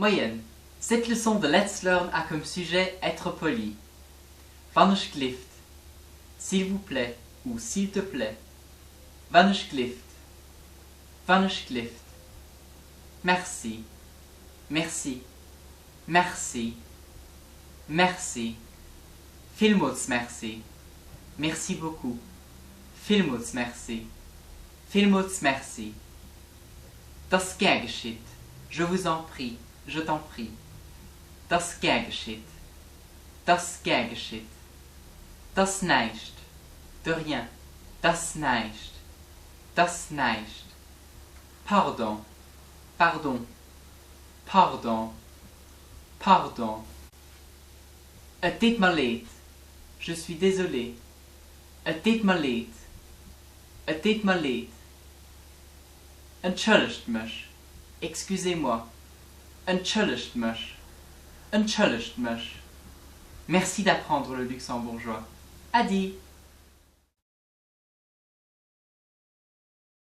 Moyenne. Cette leçon de Let's Learn a comme sujet être poli. Vanusglift. S'il vous plaît ou s'il te plaît. Vanusglift. Vanusglift. Merci. Merci. Merci. Merci. Vielmals merci. Merci beaucoup. Vielmals merci. Vielmals merci. Das gern geschieht. Je vous en prie. Je t'en prie. Das gern geschieht. Das gern geschieht. Das neigt. De rien. Das neigt. Das neigt. Pardon. Pardon. Pardon. Pardon. Het deed me leed. Je suis désolé. Het deed me leed. Het deed me leed. Entschuldigt mich. Excusez-moi. Entschuldigt mich. Entschuldigt mich. Merci d'apprendre le luxembourgeois. Adi.